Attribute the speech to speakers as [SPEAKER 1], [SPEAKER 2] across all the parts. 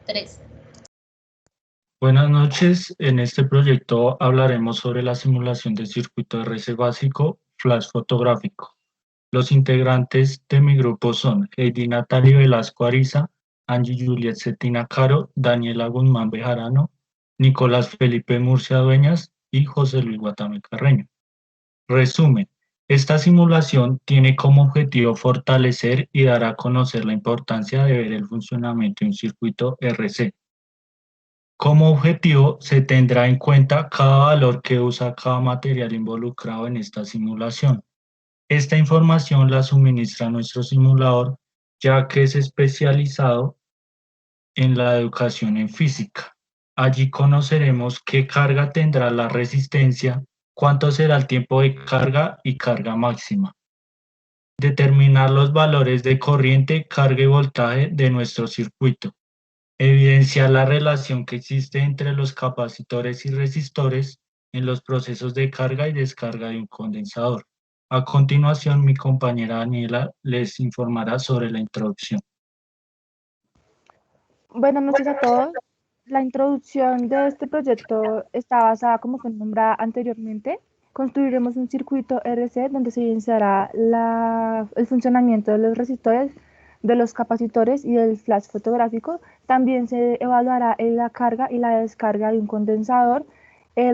[SPEAKER 1] Tres.
[SPEAKER 2] Buenas noches, en este proyecto hablaremos sobre la simulación del circuito RC básico flash fotográfico. Los integrantes de mi grupo son Heidi Natalie Velasco Ariza, Angie Juliet Cetina Caro, Daniela Guzmán Bejarano, Nicolás Felipe Murcia Dueñas y José Luis Guatame Carreño. Resumen, esta simulación tiene como objetivo fortalecer y dar a conocer la importancia de ver el funcionamiento de un circuito RC. Como objetivo, se tendrá en cuenta cada valor que usa cada material involucrado en esta simulación. Esta información la suministra nuestro simulador, ya que es especializado en la educación en física. Allí conoceremos qué carga tendrá la resistencia, cuánto será el tiempo de carga y carga máxima. Determinar los valores de corriente, carga y voltaje de nuestro circuito. Evidenciar la relación que existe entre los capacitores y resistores en los procesos de carga y descarga de un condensador. A continuación, mi compañera Daniela les informará sobre la introducción.
[SPEAKER 3] Buenas noches a todos. La introducción de este proyecto está basada, como fue nombrada anteriormente. Construiremos un circuito RC donde se evidenciará el funcionamiento de los resistores, de los capacitores y del flash fotográfico. También se evaluará la carga y la descarga de un condensador.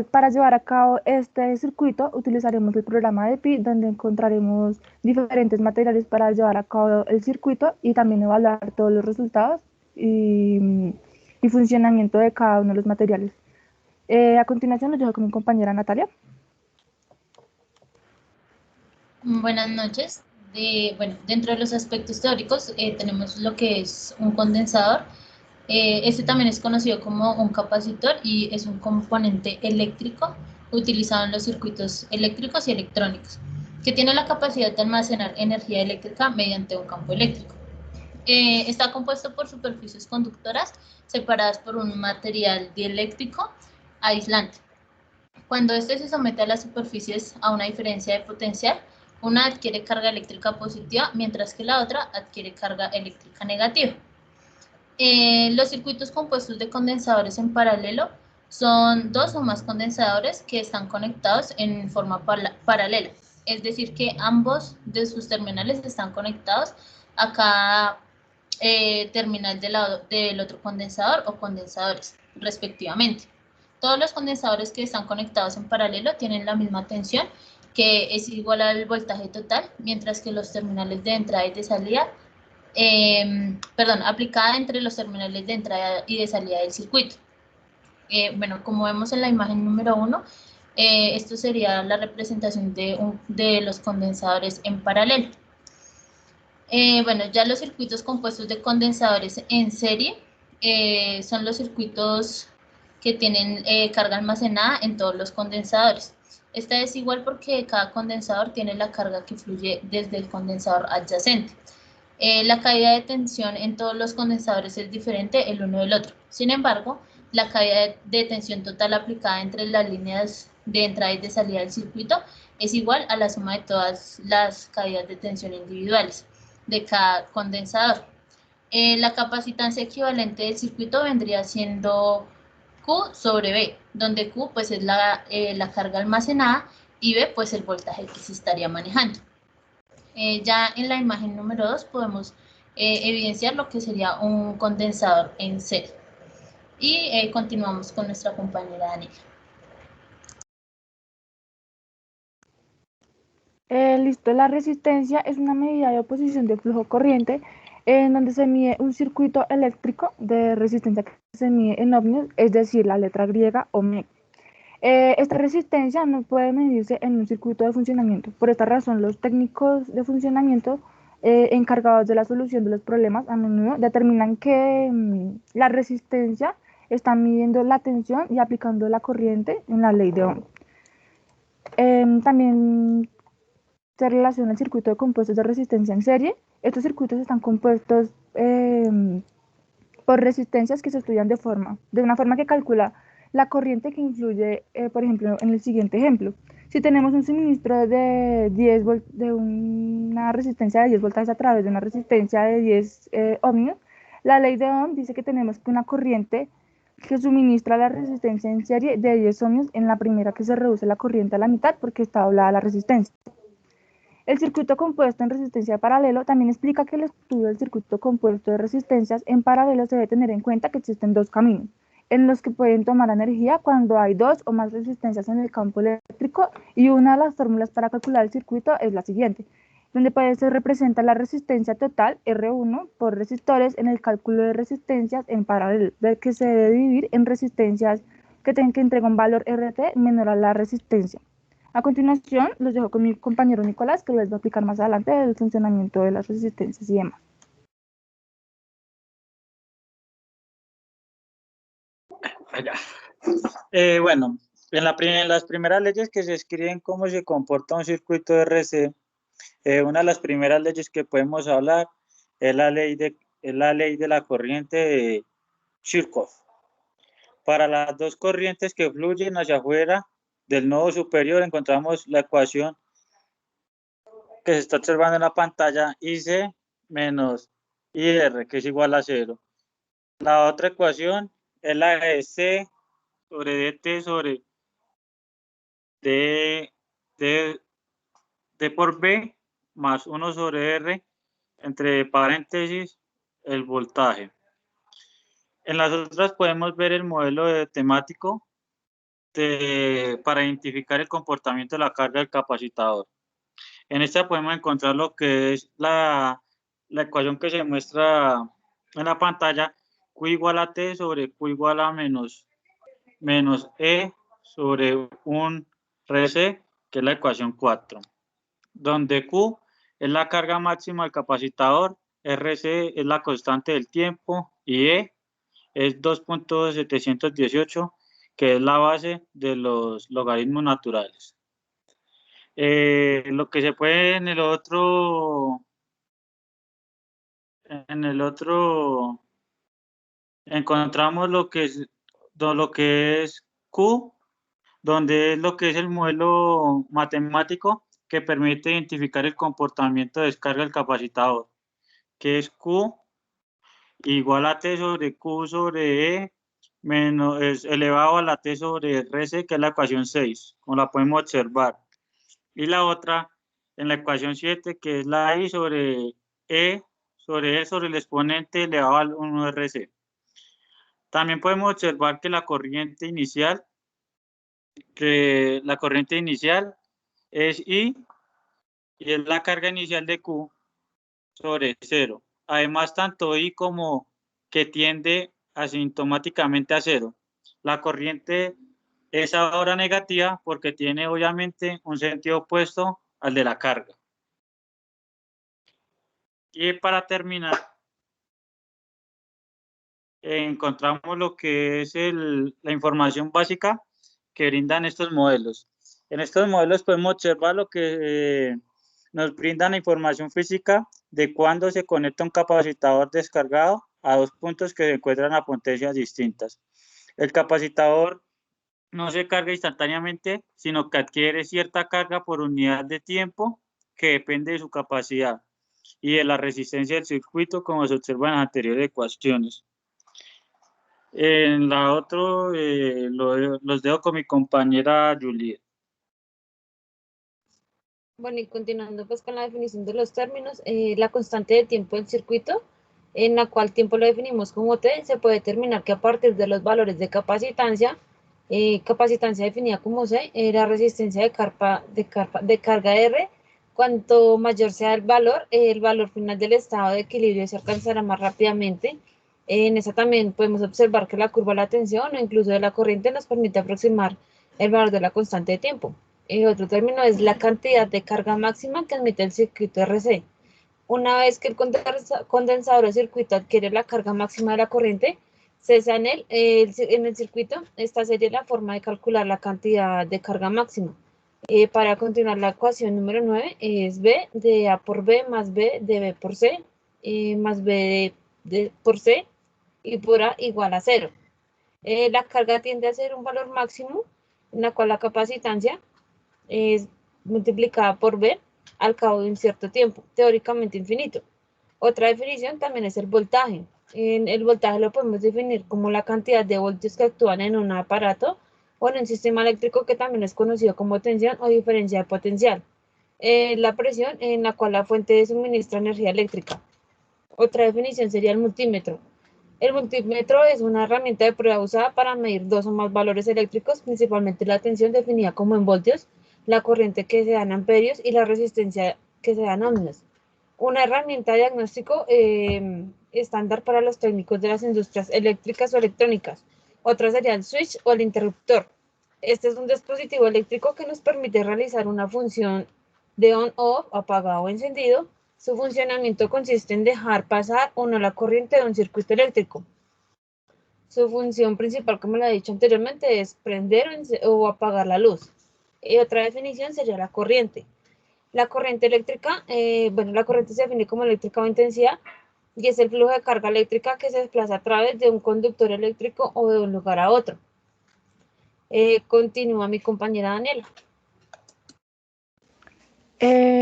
[SPEAKER 3] Para llevar a cabo este circuito utilizaremos el programa de PI, donde encontraremos diferentes materiales para llevar a cabo el circuito y también evaluar todos los resultados y funcionamiento de cada uno de los materiales. A continuación los dejo con mi compañera Natalia.
[SPEAKER 1] Buenas noches. Dentro de los aspectos teóricos tenemos lo que es un condensador. Este también es conocido como un capacitor y es un componente eléctrico utilizado en los circuitos eléctricos y electrónicos, que tiene la capacidad de almacenar energía eléctrica mediante un campo eléctrico. Está compuesto por superficies conductoras separadas por un material dieléctrico aislante. Cuando este se somete a las superficies a una diferencia de potencial, una adquiere carga eléctrica positiva, mientras que la otra adquiere carga eléctrica negativa. Los circuitos compuestos de condensadores en paralelo son dos o más condensadores que están conectados en forma paralela, es decir, que ambos de sus terminales están conectados a cada terminal del otro condensador o condensadores, respectivamente. Todos los condensadores que están conectados en paralelo tienen la misma tensión, que es igual al voltaje total, mientras que los terminales de entrada y de salida, aplicada entre los terminales de entrada y de salida del circuito. Bueno, como vemos en la imagen número 1, esto sería la representación de los condensadores en paralelo. Bueno, ya los circuitos compuestos de condensadores en serie son los circuitos que tienen carga almacenada en todos los condensadores. Esta es igual porque cada condensador tiene la carga que fluye desde el condensador adyacente. La caída de tensión en todos los condensadores es diferente el uno del otro. Sin embargo, la caída de tensión total aplicada entre las líneas de entrada y de salida del circuito es igual a la suma de todas las caídas de tensión individuales de cada condensador. La capacitancia equivalente del circuito vendría siendo Q sobre B, donde Q pues es la carga almacenada y B pues el voltaje que se estaría manejando. Ya en la imagen número 2 podemos evidenciar lo que sería un condensador en serie. Y continuamos con nuestra compañera Daniela.
[SPEAKER 3] Listo, la resistencia es una medida de oposición de flujo corriente en donde se mide un circuito eléctrico de resistencia que se mide en ohmios, es decir, la letra griega ohmic. Esta resistencia no puede medirse en un circuito de funcionamiento. Por esta razón, los técnicos de funcionamiento encargados de la solución de los problemas a menudo determinan que la resistencia está midiendo la tensión y aplicando la corriente en la ley de Ohm. También se relaciona el circuito de compuestos de resistencia en serie. Estos circuitos están compuestos por resistencias que se estudian de una forma que calcula la corriente que influye, por ejemplo, en el siguiente ejemplo. Si tenemos un suministro de 10 de una resistencia de 10 voltajes a través de una resistencia de 10 ohmios, La ley de Ohm dice que tenemos que una corriente que suministra la resistencia en serie de 10 ohmios en la primera que se reduce la corriente a la mitad porque está doblada la resistencia. El circuito compuesto en resistencia de paralelo también explica que el estudio del circuito compuesto de resistencias en paralelo se debe tener en cuenta que existen dos caminos en los que pueden tomar energía cuando hay dos o más resistencias en el campo eléctrico, y una de las fórmulas para calcular el circuito es la siguiente, donde se representa la resistencia total R1 por resistores en el cálculo de resistencias en paralelo, del que se debe dividir en resistencias que entrega un valor RT menor a la resistencia. A continuación, los dejo con mi compañero Nicolás, que les va a explicar más adelante el funcionamiento de las resistencias y demás.
[SPEAKER 4] Bueno, en las primeras leyes que se escriben cómo se comporta un circuito RC, una de las primeras leyes que podemos hablar es la ley de la corriente de Kirchhoff. Para las dos corrientes que fluyen hacia afuera del nodo superior encontramos la ecuación que se está observando en la pantalla, IC menos IR, que es igual a 0. La otra ecuación es la de C sobre DT sobre D por B más 1 sobre R, entre paréntesis, el voltaje. En las otras podemos ver el modelo temático para identificar el comportamiento de la carga del capacitador. En esta podemos encontrar lo que es la ecuación que se muestra en la pantalla, Q igual a T sobre Q igual a menos E sobre un RC, que es la ecuación 4, donde Q es la carga máxima del capacisador, RC es la constante del tiempo y E es 2.718, que es la base de los logaritmos naturales. Lo que se puede en el otro encontramos lo que es Q, donde es lo que es el modelo matemático que permite identificar el comportamiento de descarga del capacitador, que es Q igual a T sobre Q sobre E menos es elevado a la T sobre RC, que es la ecuación 6, como la podemos observar. Y la otra en la ecuación 7, que es la I sobre E sobre el exponente elevado al 1RC. También podemos observar que la corriente inicial es I y es la carga inicial de Q sobre 0. Además, tanto I como que tiende asintomáticamente a 0. La corriente es ahora negativa porque tiene obviamente un sentido opuesto al de la carga. Y para terminar, encontramos lo que es la información básica que brindan estos modelos. En estos modelos podemos observar lo que nos brindan la información física de cuando se conecta un capacitador descargado a dos puntos que se encuentran a potencias distintas. El capacitador no se carga instantáneamente, sino que adquiere cierta carga por unidad de tiempo que depende de su capacidad y de la resistencia del circuito, como se observa en las anteriores ecuaciones. En la otra los dejo con mi compañera Juliet.
[SPEAKER 5] Bueno, y continuando pues con la definición de los términos, la constante de tiempo del circuito, en la cual tiempo lo definimos como T, se puede determinar que a partir de los valores de capacitancia definida como C, la resistencia de carga R, cuanto mayor sea el valor final del estado de equilibrio se alcanzará más rápidamente. En esa también podemos observar que la curva de la tensión o incluso de la corriente nos permite aproximar el valor de la constante de tiempo. Otro término es la cantidad de carga máxima que admite el circuito RC. Una vez que el condensador o circuito adquiere la carga máxima de la corriente, cesa en el circuito. Esta sería la forma de calcular la cantidad de carga máxima. Para continuar, la ecuación número 9 es B de A por B más B de B por C más B por C y por A igual a 0. La carga tiende a ser un valor máximo en la cual la capacitancia es multiplicada por B al cabo de un cierto tiempo, teóricamente infinito. Otra definición también es el voltaje. El voltaje lo podemos definir como la cantidad de voltios que actúan en un aparato o en un sistema eléctrico que también es conocido como tensión o diferencia de potencial. La presión en la cual la fuente suministra energía eléctrica. Otra definición sería el multímetro. El multímetro es una herramienta de prueba usada para medir dos o más valores eléctricos, principalmente la tensión definida como en voltios, la corriente que se da en amperios y la resistencia que se da en ohmios. Una herramienta de diagnóstico estándar para los técnicos de las industrias eléctricas o electrónicas. Otra sería el switch o el interruptor. Este es un dispositivo eléctrico que nos permite realizar una función de on-off, apagado o encendido. Su funcionamiento consiste en dejar pasar o no la corriente de un circuito eléctrico. Su función principal, como lo he dicho anteriormente, es prender o apagar la luz. Y otra definición sería la corriente. La corriente eléctrica, la corriente se define como eléctrica o intensidad y es el flujo de carga eléctrica que se desplaza a través de un conductor eléctrico o de un lugar a otro. Continúa mi compañera Daniela.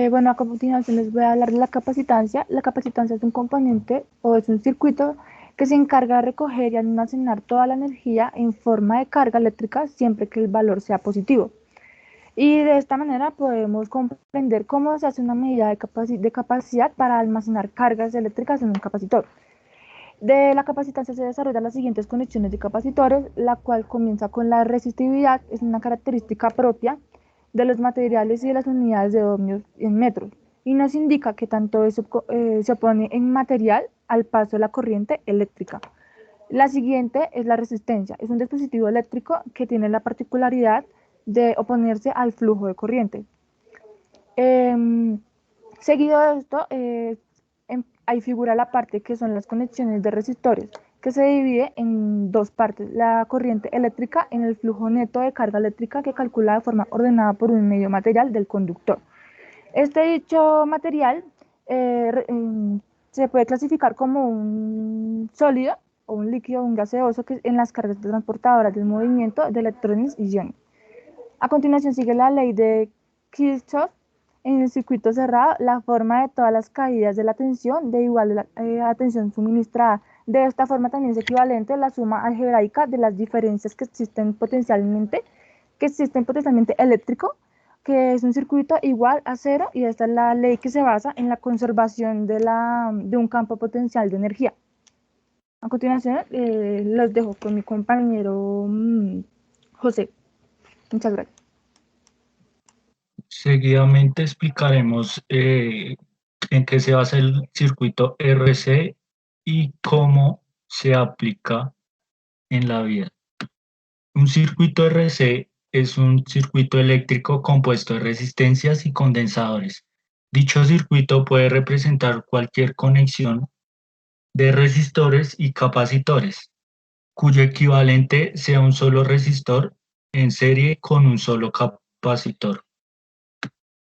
[SPEAKER 3] Bueno, a continuación les voy a hablar de la capacitancia. La capacitancia es un componente o es un circuito que se encarga de recoger y almacenar toda la energía en forma de carga eléctrica siempre que el valor sea positivo. Y de esta manera podemos comprender cómo se hace una medida de capacidad para almacenar cargas eléctricas en un capacitor. De la capacitancia se desarrollan las siguientes conexiones de capacitores, la cual comienza con la resistividad, es una característica propia de los materiales y de las unidades de ohmios en metros, y nos indica que tanto eso se opone en material al paso de la corriente eléctrica. La siguiente es la resistencia, es un dispositivo eléctrico que tiene la particularidad de oponerse al flujo de corriente. Seguido de esto, ahí figura la parte que son las conexiones de resistores, que se divide en dos partes, la corriente eléctrica en el flujo neto de carga eléctrica que calcula de forma ordenada por un medio material del conductor. Este dicho material se puede clasificar como un sólido o un líquido o un gaseoso que en las cargas transportadoras del movimiento de electrones y iones. A continuación sigue la ley de Kirchhoff. En el circuito cerrado, la forma de todas las caídas de la tensión de igual a la tensión suministrada. De esta forma también es equivalente a la suma algebraica de las diferencias que existen potencialmente eléctrico, que es un circuito igual a cero, y esta es la ley que se basa en la conservación de un campo potencial de energía. A continuación, los dejo con mi compañero José. Muchas gracias.
[SPEAKER 2] Seguidamente explicaremos en qué se basa el circuito RC y cómo se aplica en la vida. Un circuito RC es un circuito eléctrico compuesto de resistencias y condensadores. Dicho circuito puede representar cualquier conexión de resistores y capacitores, cuyo equivalente sea un solo resistor en serie con un solo capacitor.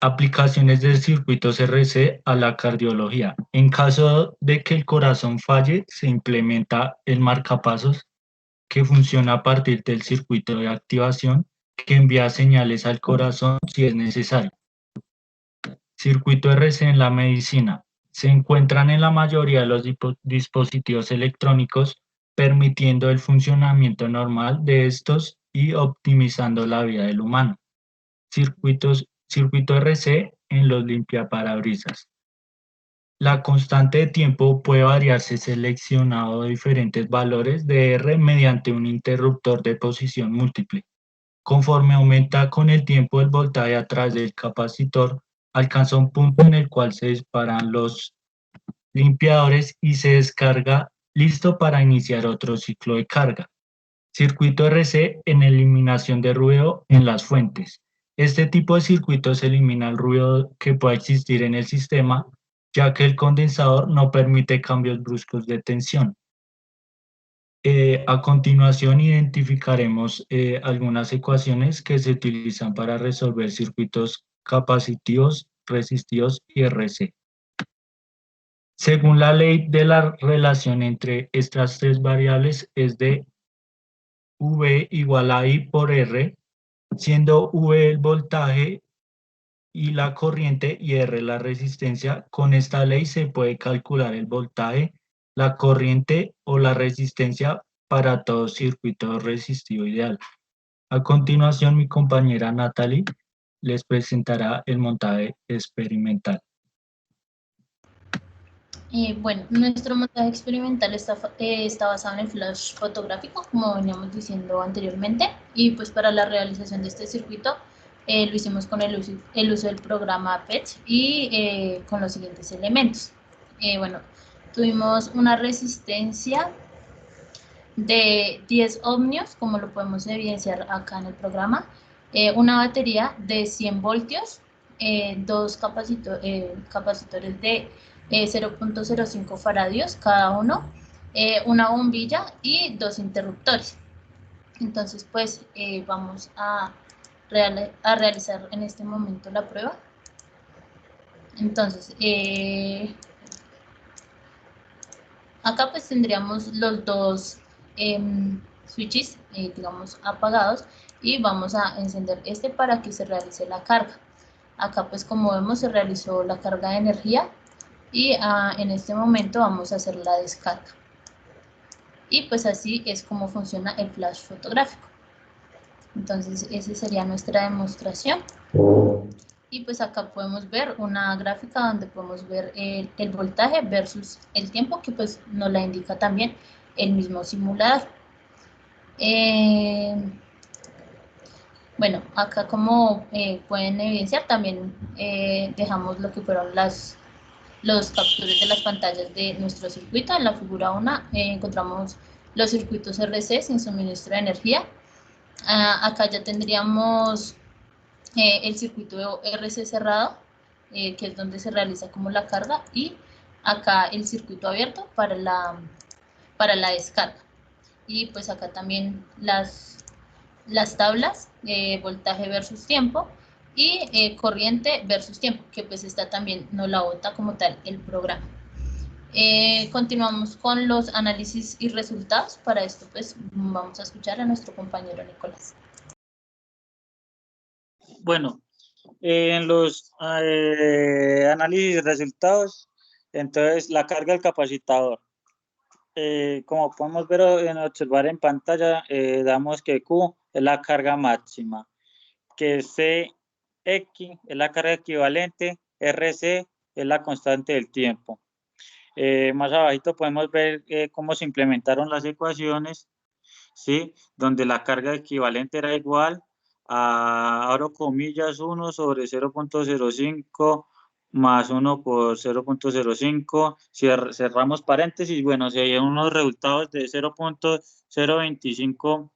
[SPEAKER 2] Aplicaciones del circuito RC a la cardiología. En caso de que el corazón falle, se implementa el marcapasos que funciona a partir del circuito de activación que envía señales al corazón si es necesario. Circuito RC en la medicina. Se encuentran en la mayoría de los dispositivos electrónicos, permitiendo el funcionamiento normal de estos y optimizando la vida del humano. Circuito RC en los limpiaparabrisas. La constante de tiempo puede variarse seleccionando diferentes valores de R mediante un interruptor de posición múltiple. Conforme aumenta con el tiempo el voltaje a través del capacitor, alcanza un punto en el cual se disparan los limpiadores y se descarga, listo para iniciar otro ciclo de carga. Circuito RC en eliminación de ruido en las fuentes. Este tipo de circuitos elimina el ruido que pueda existir en el sistema, ya que el condensador no permite cambios bruscos de tensión. A continuación identificaremos algunas ecuaciones que se utilizan para resolver circuitos capacitivos, resistivos y RC. Según la ley de la relación entre estas tres variables es de V igual a I por R, siendo V el voltaje y la corriente y R la resistencia. Con esta ley se puede calcular el voltaje la corriente o la resistencia para todo circuito resistivo ideal. A continuación, mi compañera Natalie les presentará el montaje experimental.
[SPEAKER 1] Bueno, nuestro montaje experimental está basado en el flash fotográfico, como veníamos diciendo anteriormente, y pues para la realización de este circuito lo hicimos con el uso del programa PET y con los siguientes elementos. Bueno, tuvimos una resistencia de 10 ohmios, como lo podemos evidenciar acá en el programa, una batería de 100 voltios, dos capacitores de 0.05 faradios cada uno, una bombilla y dos interruptores. Entonces, pues vamos a realizar en este momento la prueba. Entonces, acá pues tendríamos los dos switches, digamos, apagados, y vamos a encender este para que se realice la carga. Acá pues como vemos se realizó la carga de energía y en este momento vamos a hacer la descarga. Y pues así es como funciona el flash fotográfico. Entonces esa sería nuestra demostración. Y pues acá podemos ver una gráfica donde podemos ver el voltaje versus el tiempo, que pues nos la indica también el mismo simulador. Bueno, acá como pueden evidenciar también dejamos lo que fueron los capturas de las pantallas de nuestro circuito. En la figura 1 encontramos los circuitos RC sin suministro de energía. Acá ya tendríamos el circuito RC cerrado, que es donde se realiza como la carga, y acá el circuito abierto para la descarga. Y pues acá también las tablas, voltaje versus tiempo y corriente versus tiempo, que pues esta también nos la bota como tal el programa. Continuamos con los análisis y resultados. Para esto pues vamos a escuchar a nuestro compañero Nicolás.
[SPEAKER 4] Bueno, en los análisis y resultados, entonces la carga del capacitor. Como podemos ver observar en pantalla, damos que Q es la carga máxima, que CX es la carga equivalente, RC es la constante del tiempo. Más abajito podemos ver cómo se implementaron las ecuaciones, ¿sí? Donde la carga equivalente era igual a, abro comillas, 1 sobre 0.05 más 1 por 0.05, cerramos paréntesis, bueno, se dieron unos resultados de 0.025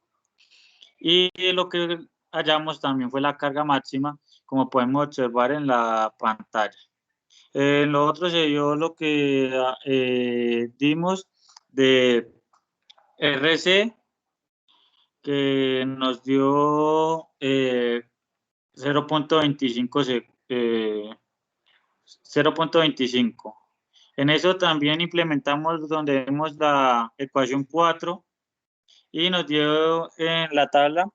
[SPEAKER 4] y lo que hallamos también fue la carga máxima, como podemos observar en la pantalla. En lo otro se dio lo que dimos de RC, que nos dio 0.25. En eso también implementamos donde vemos la ecuación 4 y nos dio en la tabla,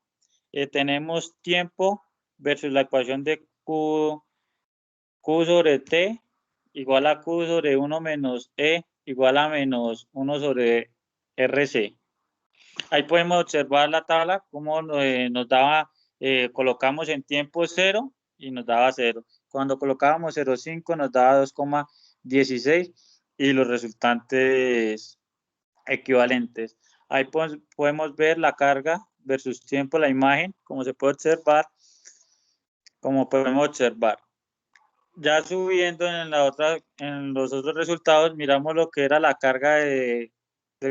[SPEAKER 4] tenemos tiempo versus la ecuación de Q sobre T igual a Q sobre 1 menos E igual a menos 1 sobre RC. Ahí podemos observar la tabla, cómo nos daba, colocamos en tiempo 0 y nos daba 0. Cuando colocábamos 0,5 nos daba 2,16 y los resultantes equivalentes. Ahí podemos ver la carga versus tiempo, la imagen, como se puede observar, como podemos observar. Ya subiendo en los otros resultados, miramos lo que era la carga del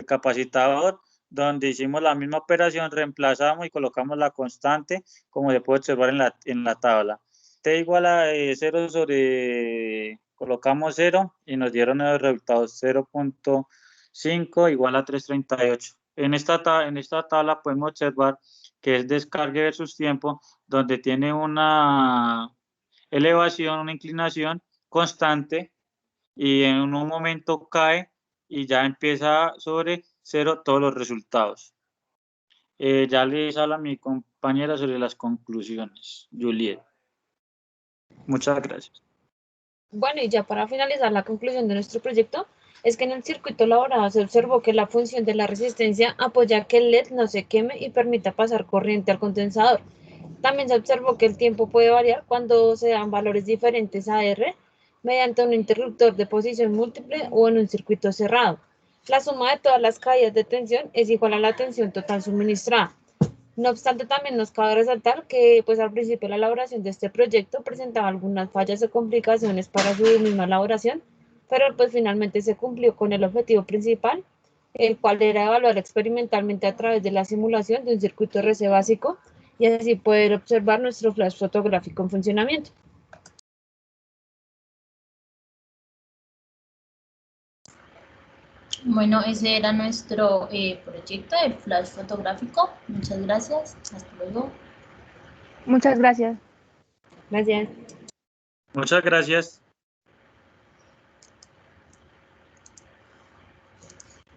[SPEAKER 4] capacitor, donde hicimos la misma operación, reemplazamos y colocamos la constante, como se puede observar en la tabla. T igual a 0 sobre, colocamos 0 y nos dieron los resultados 0.5 igual a 338. En esta tabla podemos observar que es descarga versus tiempo, donde tiene una elevación, una inclinación constante y en un momento cae y ya empieza sobre 0 todos los resultados. Ya les habla mi compañera sobre las conclusiones, Juliet. Muchas gracias.
[SPEAKER 5] Bueno, y ya para finalizar la conclusión de nuestro proyecto, es que en el circuito elaborado se observó que la función de la resistencia apoya que el LED no se queme y permita pasar corriente al condensador. También se observó que el tiempo puede variar cuando se dan valores diferentes a R mediante un interruptor de posición múltiple o en un circuito cerrado. La suma de todas las caídas de tensión es igual a la tensión total suministrada. No obstante, también nos cabe resaltar que pues, al principio de la elaboración de este proyecto presentaba algunas fallas o complicaciones para su misma elaboración, pero pues finalmente se cumplió con el objetivo principal, el cual era evaluar experimentalmente a través de la simulación de un circuito RC básico y así poder observar nuestro flash fotográfico en funcionamiento.
[SPEAKER 1] Bueno, ese era nuestro proyecto del flash fotográfico. Muchas gracias. Hasta luego.
[SPEAKER 3] Muchas gracias.
[SPEAKER 5] Gracias.
[SPEAKER 4] Muchas gracias.